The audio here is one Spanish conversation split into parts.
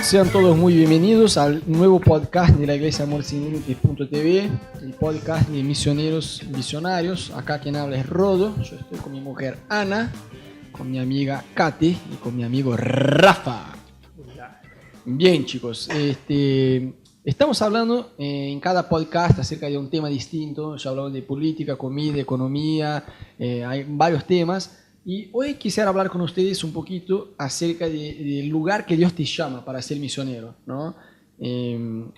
Sean todos muy bienvenidos al nuevo podcast de la Iglesia Amor Sin Límites.tv, el podcast de misioneros visionarios. Acá quien habla es Rodo, yo estoy con mi mujer Ana, con mi amiga Katy y con mi amigo Rafa. Bien, chicos, estamos hablando en cada podcast acerca de un tema distinto. Ya hablamos de política, comida, economía, hay varios temas. Y hoy quisiera hablar con ustedes un poquito acerca del lugar que Dios te llama para ser misionero, ¿no?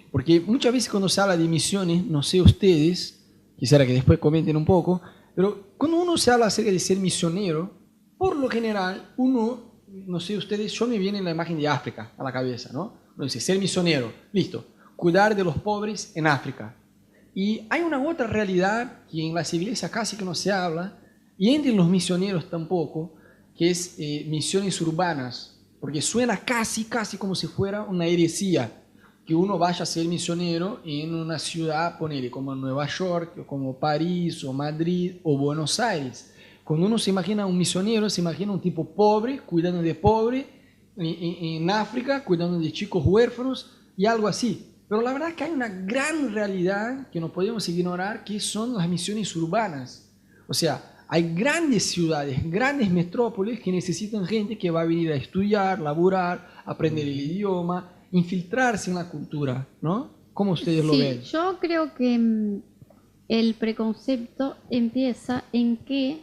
Porque muchas veces cuando se habla de misiones, no sé ustedes, quisiera que después comenten un poco, pero cuando uno se habla acerca de ser misionero, por lo general, uno, no sé ustedes, yo me viene la imagen de África a la cabeza, ¿no? Uno dice, ser misionero, listo, cuidar de los pobres en África. Y hay una otra realidad que en las iglesias casi que no se habla, y entre los misioneros tampoco, que es misiones urbanas, porque suena casi como si fuera una heresía, que uno vaya a ser misionero en una ciudad, ponele, como Nueva York, o como París, o Madrid, o Buenos Aires. Cuando uno se imagina un misionero, se imagina un tipo pobre, cuidando de pobre, en África, cuidando de chicos huérfanos, y algo así. Pero la verdad es que hay una gran realidad que no podemos ignorar, que son las misiones urbanas. O sea, hay grandes ciudades, grandes metrópolis que necesitan gente que va a venir a estudiar, laburar, aprender el idioma, infiltrarse en la cultura, ¿no? ¿Cómo ustedes lo ven? Yo creo que el preconcepto empieza en que...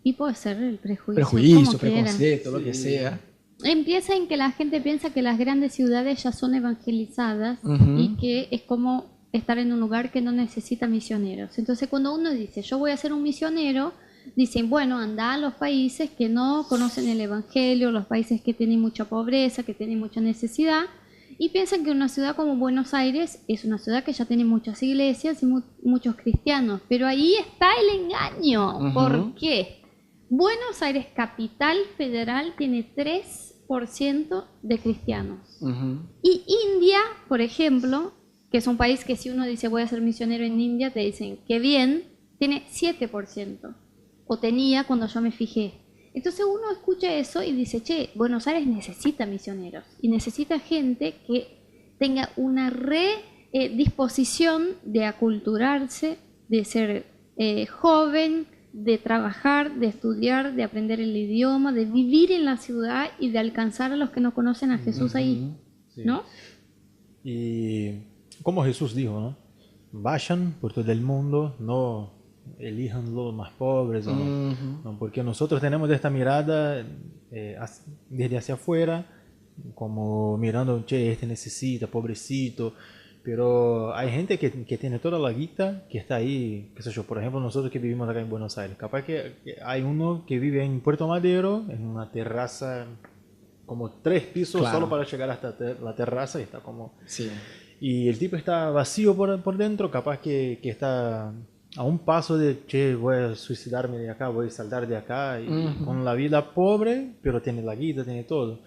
Y puede ser el prejuicio. Prejuicio, preconcepto, lo que sea. Empieza en que la gente piensa que las grandes ciudades ya son evangelizadas y que es como estar en un lugar que no necesita misioneros. Entonces cuando uno dice, yo voy a ser un misionero, dicen, bueno, anda a los países que no conocen el evangelio, los países que tienen mucha pobreza, que tienen mucha necesidad, y piensan que una ciudad como Buenos Aires es una ciudad que ya tiene muchas iglesias y muchos cristianos. Pero ahí está el engaño. ¿Por qué? Buenos Aires, capital federal, tiene 3% de cristianos. Y India, por ejemplo, que es un país que si uno dice voy a ser misionero en India, te dicen que bien, tiene 7%, o tenía cuando yo me fijé. Entonces uno escucha eso y dice, che, Buenos Aires necesita misioneros, y necesita gente que tenga una disposición de aculturarse, de ser joven, de trabajar, de estudiar, de aprender el idioma, de vivir en la ciudad y de alcanzar a los que no conocen a Jesús ahí, sí. ¿no? Y como Jesús dijo, ¿no? Vayan por todo el mundo, no elijan los más pobres, ¿no? Porque nosotros tenemos esta mirada desde hacia afuera, como mirando, che, este necesita, pobrecito, pero hay gente que tiene toda la guita, que está ahí, qué sé yo, por ejemplo, nosotros que vivimos acá en Buenos Aires, capaz que hay uno que vive en Puerto Madero, en una terraza, como 3 pisos, claro, solo para llegar hasta la terraza, y está como... Sí. Y el tipo está vacío por dentro, capaz que está a un paso de, che, voy a suicidarme de acá, voy a saltar de acá, y con la vida pobre, pero tiene la guita, tiene todo.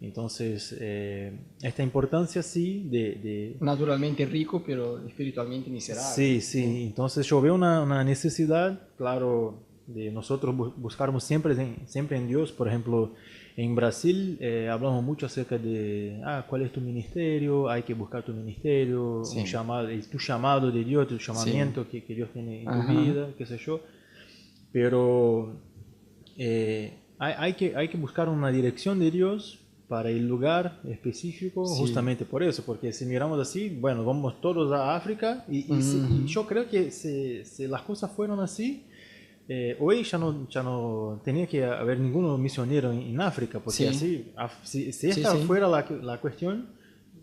Entonces, esta importancia sí de... Naturalmente rico, pero espiritualmente miserable. Sí, sí. Entonces yo veo una necesidad, claro, de nosotros buscarmos siempre en Dios. Por ejemplo, en Brasil hablamos mucho acerca de ¿cuál es tu ministerio? Hay que buscar tu ministerio, sí, un llamado, tu llamado de Dios, tu llamamiento, sí, que Dios tiene en tu vida, qué sé yo. Pero hay que buscar una dirección de Dios para el lugar específico, sí, justamente por eso, porque si miramos así, bueno, vamos todos a África y yo creo que si las cosas fueron así, hoy ya no tenía que haber ningún misionero en África, porque sí, así, si esta fuera la cuestión,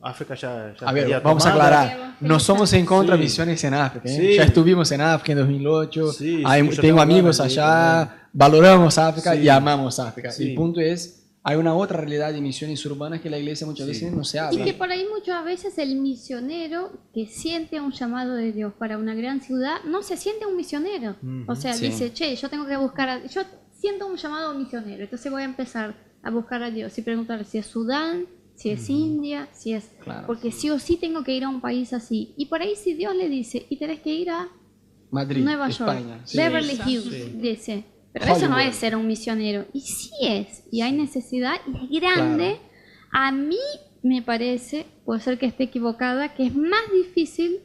África ya a ver, vamos a aclarar, no somos en contra de misiones en África, sí, ya estuvimos en África en 2008, sí, tengo amigos allá, valoramos África y amamos África, el punto es, hay una otra realidad de misiones urbanas que la iglesia muchas veces no se habla. Y que por ahí muchas veces el misionero que siente un llamado de Dios para una gran ciudad, no se siente un misionero. O sea, dice, che, yo tengo que buscar yo siento un llamado misionero, entonces voy a empezar a buscar a Dios y preguntar si es Sudán, si es India, si es... Claro. Porque sí o sí tengo que ir a un país así. Y por ahí si Dios le dice, y tenés que ir a Madrid, Nueva España, York, Beverly Hills, dice... Pero Hollywood. Eso no es ser un misionero. Y sí es. Y hay necesidad y es grande. Claro. A mí me parece, puede ser que esté equivocada, que es más difícil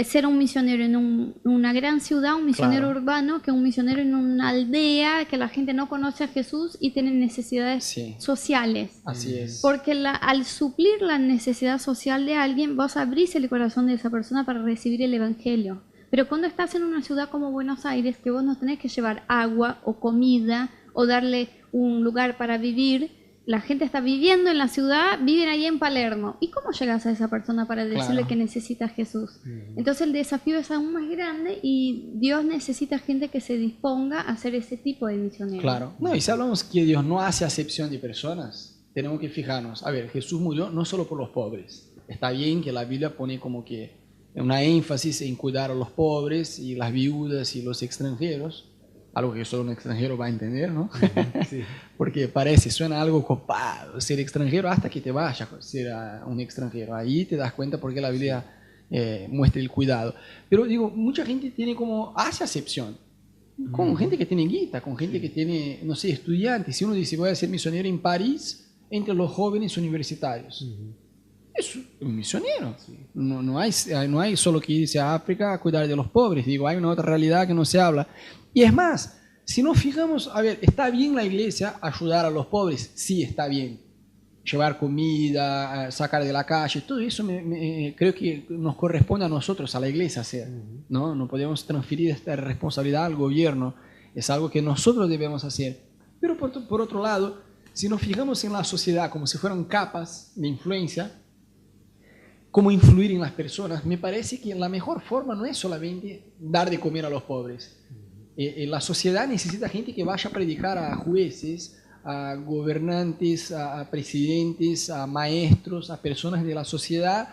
ser un misionero en una gran ciudad, un misionero urbano, que un misionero en una aldea que la gente no conoce a Jesús y tiene necesidades sociales. Así es. Porque al suplir la necesidad social de alguien, vos abrís el corazón de esa persona para recibir el evangelio. Pero cuando estás en una ciudad como Buenos Aires, que vos no tenés que llevar agua o comida o darle un lugar para vivir, la gente está viviendo en la ciudad, viven ahí en Palermo. ¿Y cómo llegas a esa persona para decirle que necesita a Jesús? Entonces el desafío es aún más grande y Dios necesita gente que se disponga a hacer ese tipo de misioneros. Claro. No, y si hablamos que Dios no hace acepción de personas, tenemos que fijarnos. A ver, Jesús murió no solo por los pobres. Está bien que la Biblia pone como que una énfasis en cuidar a los pobres y las viudas y los extranjeros. Algo que solo un extranjero va a entender, ¿no? Sí. Porque suena algo copado ser extranjero hasta que te vayas a ser un extranjero. Ahí te das cuenta porque la Biblia muestra el cuidado. Pero digo, mucha gente hace acepción. Con gente que tiene guita, con gente que tiene, no sé, estudiantes. Si uno dice, voy a ser misionero en París, entre los jóvenes universitarios. Es un misionero. No hay solo que irse a África a cuidar de los pobres. Digo, hay una otra realidad que no se habla. Y es más, si nos fijamos, a ver, ¿está bien la iglesia ayudar a los pobres? Sí, está bien. Llevar comida, sacar de la calle, todo eso creo que nos corresponde a nosotros, a la iglesia hacer. No podemos transferir esta responsabilidad al gobierno. Es algo que nosotros debemos hacer. Pero por otro lado, si nos fijamos en la sociedad como si fueran capas de influencia, cómo influir en las personas, me parece que la mejor forma no es solamente dar de comer a los pobres. La sociedad necesita gente que vaya a predicar a jueces, a gobernantes, a presidentes, a maestros, a personas de la sociedad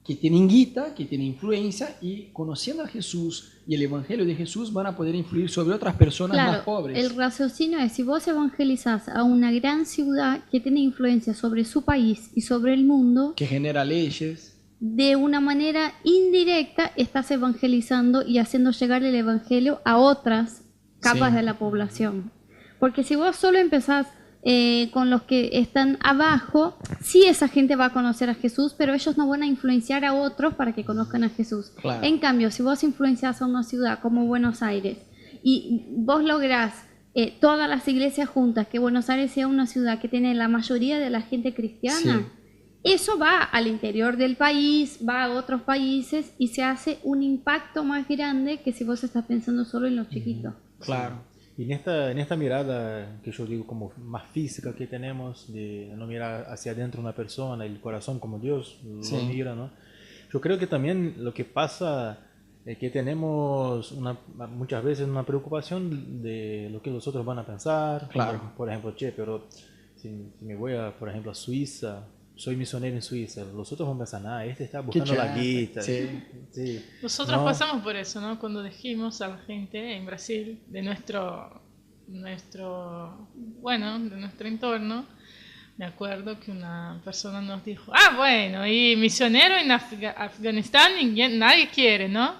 que tienen guita, que tienen influencia y conociendo a Jesús y el evangelio de Jesús van a poder influir sobre otras personas más pobres. El raciocinio es, si vos evangelizás a una gran ciudad que tiene influencia sobre su país y sobre el mundo, que genera leyes, de una manera indirecta estás evangelizando y haciendo llegar el evangelio a otras capas de la población. Porque si vos solo empezás con los que están abajo, sí esa gente va a conocer a Jesús, pero ellos no van a influenciar a otros para que conozcan a Jesús. Claro. En cambio, si vos influenciás a una ciudad como Buenos Aires y vos lográs todas las iglesias juntas, que Buenos Aires sea una ciudad que tiene la mayoría de la gente cristiana, eso va al interior del país, va a otros países y se hace un impacto más grande que si vos estás pensando solo en los chiquitos. Claro. Y en esta mirada que yo digo como más física que tenemos, de no mirar hacia adentro una persona, el corazón como Dios lo mira, ¿no? Yo creo que también lo que pasa es que tenemos muchas veces una preocupación de lo que los otros van a pensar. Claro. Como, por ejemplo, pero si me voy por ejemplo, a Suiza, soy misionero en Suiza, los otros van a pensar, este está buscando la guita. Sí. Nosotros pasamos por eso, ¿no? Cuando dijimos a la gente en Brasil de nuestro entorno, me acuerdo que una persona nos dijo, bueno, y misionero en Afganistán nadie quiere, ¿no?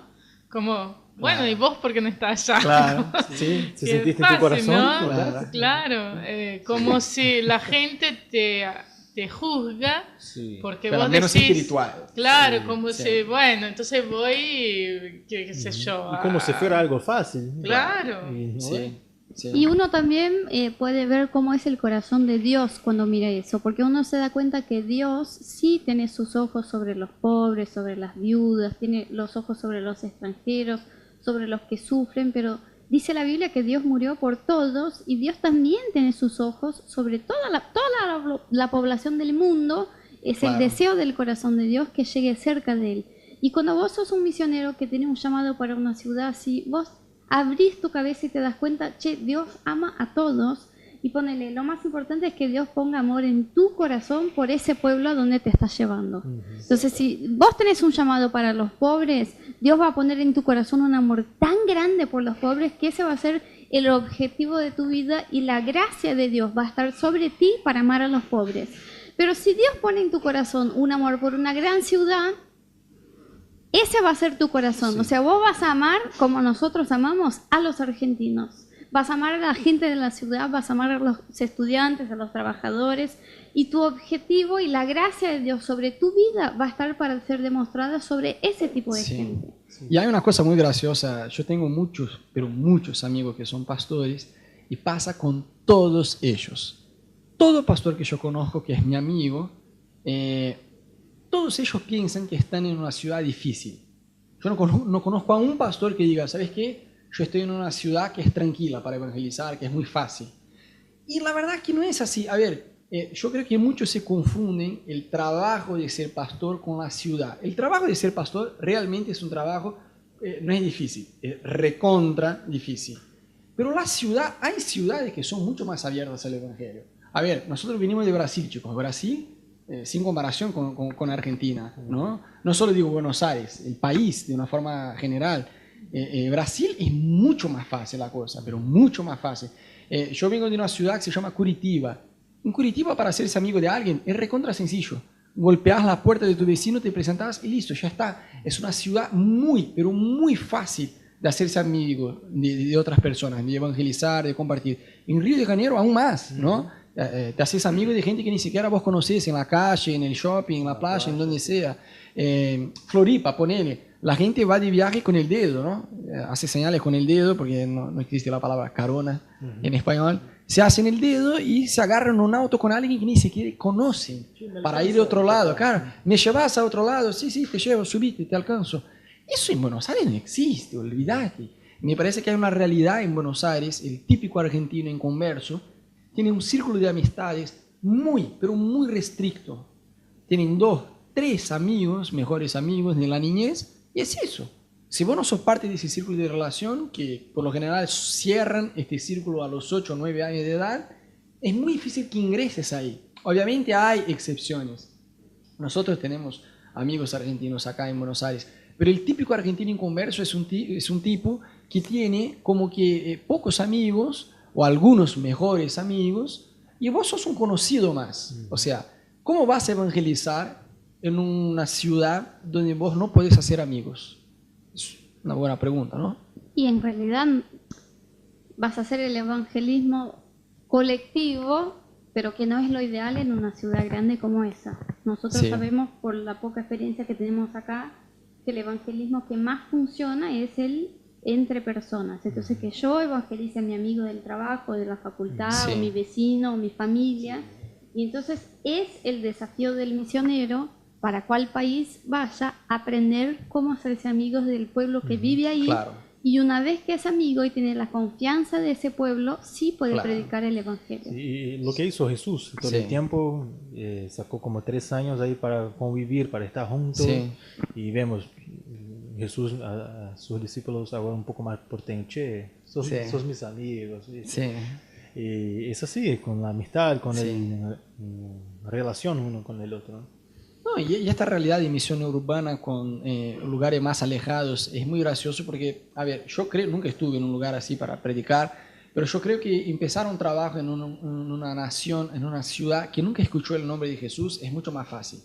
Como, bueno, ¿y vos por qué no estás allá? Claro, sí. ¿Se sentiste en tu corazón? ¿No? Claro. Como si la gente te juzga porque pero vos menos decís, espiritual. Claro, como si, bueno, entonces voy, qué sé yo. Y como si fuera algo fácil. Claro. Y uno también puede ver cómo es el corazón de Dios cuando mira eso, porque uno se da cuenta que Dios sí tiene sus ojos sobre los pobres, sobre las viudas, tiene los ojos sobre los extranjeros, sobre los que sufren, pero dice la Biblia que Dios murió por todos y Dios también tiene sus ojos sobre toda la población del mundo. Es el deseo del corazón de Dios que llegue cerca de Él. Y cuando vos sos un misionero que tiene un llamado para una ciudad, si vos abrís tu cabeza y te das cuenta, Dios ama a todos, y ponele, lo más importante es que Dios ponga amor en tu corazón por ese pueblo a donde te estás llevando. Entonces, si vos tenés un llamado para los pobres, Dios va a poner en tu corazón un amor tan grande por los pobres que ese va a ser el objetivo de tu vida y la gracia de Dios va a estar sobre ti para amar a los pobres. Pero si Dios pone en tu corazón un amor por una gran ciudad, ese va a ser tu corazón. O sea, vos vas a amar como nosotros amamos a los argentinos. vas a amar a la gente de la ciudad, vas a amar a los estudiantes, a los trabajadores, y tu objetivo y la gracia de Dios sobre tu vida va a estar para ser demostrada sobre ese tipo de gente. Sí. Y hay una cosa muy graciosa, yo tengo muchos, pero muchos amigos que son pastores, y pasa con todos ellos. Todo pastor que yo conozco, que es mi amigo, todos ellos piensan que están en una ciudad difícil. Yo no conozco a un pastor que diga, ¿sabes qué? Yo estoy en una ciudad que es tranquila para evangelizar, que es muy fácil. Y la verdad es que no es así. A ver, yo creo que muchos se confunden el trabajo de ser pastor con la ciudad. El trabajo de ser pastor realmente es un trabajo, no es difícil, es recontra difícil. Pero la ciudad, hay ciudades que son mucho más abiertas al evangelio. A ver, nosotros venimos de Brasil, chicos. Brasil, sin comparación con Argentina, ¿no? No solo digo Buenos Aires, el país de una forma general. Brasil es mucho más fácil la cosa, pero mucho más fácil. Yo vengo de una ciudad que se llama Curitiba. En Curitiba, para hacerse amigo de alguien, es recontra sencillo. Golpeas la puerta de tu vecino, te presentas y listo, ya está. Es una ciudad muy, pero muy fácil de hacerse amigo de otras personas, de evangelizar, de compartir. En Río de Janeiro aún más, ¿no? Te haces amigo de gente que ni siquiera vos conocés en la calle, en el shopping, en la playa, en donde sea. Floripa, ponele. La gente va de viaje con el dedo, ¿no? Hace señales con el dedo, porque no existe la palabra carona en español. Se hacen el dedo y se agarran un auto con alguien que ni siquiera conocen para ir de otro lado. Claro, ¿me llevas a otro lado? Sí, te llevo, subite, te alcanzo. Eso en Buenos Aires no existe, olvídate. Me parece que hay una realidad en Buenos Aires, el típico argentino inconverso, tiene un círculo de amistades muy, pero muy restricto. Tienen 2, 3 amigos, mejores amigos de la niñez, y es eso. Si vos no sos parte de ese círculo de relación, que por lo general cierran este círculo a los 8 o 9 años de edad, es muy difícil que ingreses ahí. Obviamente hay excepciones. Nosotros tenemos amigos argentinos acá en Buenos Aires, pero el típico argentino inconverso es un tipo que tiene como que pocos amigos o algunos mejores amigos y vos sos un conocido más. O sea, ¿cómo vas a evangelizar en una ciudad donde vos no podés hacer amigos? Es una buena pregunta, ¿no? Y en realidad vas a hacer el evangelismo colectivo, pero que no es lo ideal en una ciudad grande como esa. Nosotros sabemos por la poca experiencia que tenemos acá que el evangelismo que más funciona es el entre personas. Entonces que yo evangelice a mi amigo del trabajo, de la facultad, o mi vecino, o mi familia. Y entonces es el desafío del misionero para cuál país vaya a aprender cómo hacerse amigos del pueblo que vive ahí. Claro. Y una vez que es amigo y tiene la confianza de ese pueblo, sí puede predicar el evangelio. Y lo que hizo Jesús todo el tiempo, sacó como 3 años ahí para convivir, para estar juntos. Y vemos Jesús a sus discípulos ahora un poco más porteño, sos mis amigos. Y es así, con la amistad, con la relación uno con el otro, ¿no? No, y esta realidad de misión urbana con lugares más alejados es muy gracioso porque, a ver, yo creo, nunca estuve en un lugar así para predicar, pero yo creo que empezar un trabajo en una nación, en una ciudad que nunca escuchó el nombre de Jesús es mucho más fácil.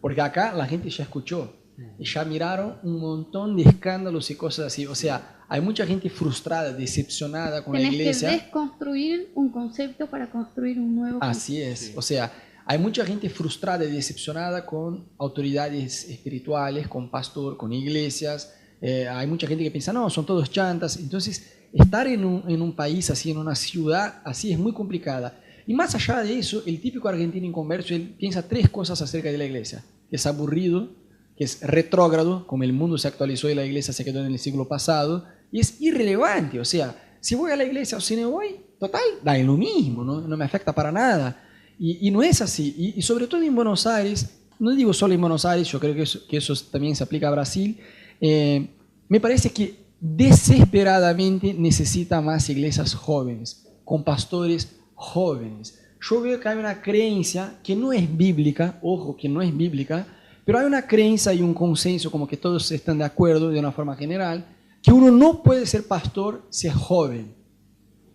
Porque acá la gente ya escuchó y ya miraron un montón de escándalos y cosas así. O sea, hay mucha gente frustrada, decepcionada con la iglesia. Tenés que desconstruir un concepto para construir un nuevo concepto. Así es, o sea, hay mucha gente frustrada y decepcionada con autoridades espirituales, con pastor, con iglesias. Hay mucha gente que piensa, no, son todos chantas. Entonces, estar en un país así, en una ciudad así, es muy complicada. Y más allá de eso, el típico argentino inconverso, él piensa 3 cosas acerca de la iglesia. Que es aburrido, que es retrógrado, como el mundo se actualizó y la iglesia se quedó en el siglo pasado, y es irrelevante. O sea, si voy a la iglesia o si no voy, total, da lo mismo, no me afecta para nada. Y no es así, y sobre todo en Buenos Aires, no digo solo en Buenos Aires, yo creo que eso también se aplica a Brasil, me parece que desesperadamente necesita más iglesias jóvenes, con pastores jóvenes. Yo veo que hay una creencia que no es bíblica, ojo, que no es bíblica, pero hay una creencia y un consenso, como que todos están de acuerdo de una forma general, que uno no puede ser pastor si es joven.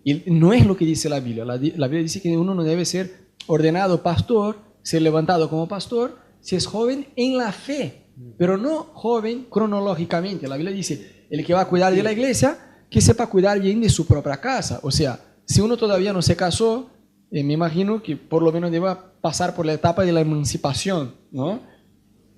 Y no es lo que dice la Biblia. La Biblia dice que uno no debe ser ordenado pastor, ser levantado como pastor, si es joven en la fe, pero no joven cronológicamente. La Biblia dice, el que va a cuidar de la iglesia que sepa cuidar bien de su propia casa. O sea, si uno todavía no se casó, me imagino que por lo menos deba pasar por la etapa de la emancipación, ¿no?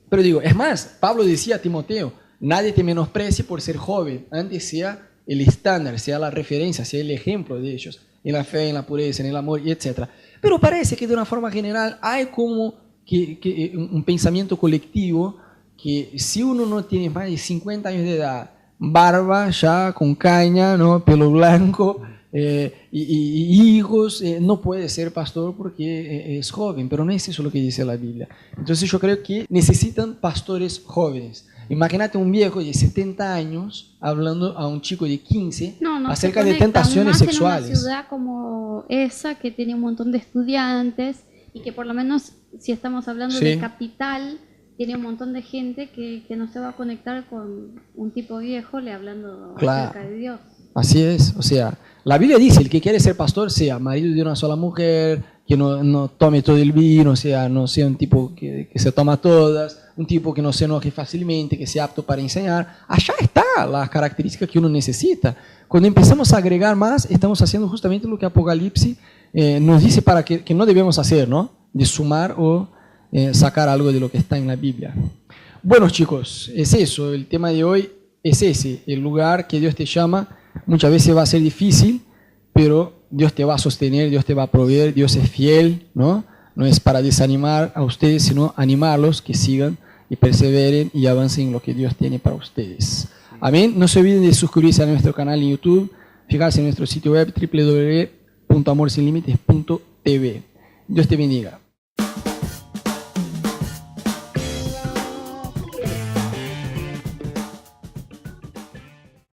Pero digo, es más, Pablo decía a Timoteo, nadie te menosprecie por ser joven, antes sea el estándar, sea la referencia, sea el ejemplo de ellos, en la fe, en la pureza, en el amor, etc. Pero parece que de una forma general hay como que un pensamiento colectivo que si uno no tiene más de 50 años de edad, barba ya con caña, ¿no? Pelo blanco, y hijos, no puede ser pastor porque es joven, pero no es eso lo que dice la Biblia. Entonces yo creo que necesitan pastores jóvenes. Imagínate un viejo de 70 años hablando a un chico de 15 acerca de tentaciones sexuales. En una ciudad como esa, que tiene un montón de estudiantes y que por lo menos, si estamos hablando de capital, tiene un montón de gente que no se va a conectar con un tipo viejo le hablando acerca de Dios. Así es, o sea, la Biblia dice, el que quiere ser pastor sea marido de una sola mujer, que no tome todo el vino, o sea, no sea un tipo que se toma todas, un tipo que no se enoje fácilmente, que sea apto para enseñar. Allá está la característica que uno necesita. Cuando empezamos a agregar más, estamos haciendo justamente lo que Apocalipsis nos dice para que no debemos hacer, ¿no? De sumar o sacar algo de lo que está en la Biblia. Bueno, chicos, es eso, el tema de hoy es ese, el lugar que Dios te llama. Muchas veces va a ser difícil, pero Dios te va a sostener, Dios te va a proveer, Dios es fiel, ¿no? No es para desanimar a ustedes, sino animarlos que sigan y perseveren y avancen en lo que Dios tiene para ustedes. Amén. No se olviden de suscribirse a nuestro canal en YouTube, fijarse en nuestro sitio web www.amorsinlimites.tv. Dios te bendiga.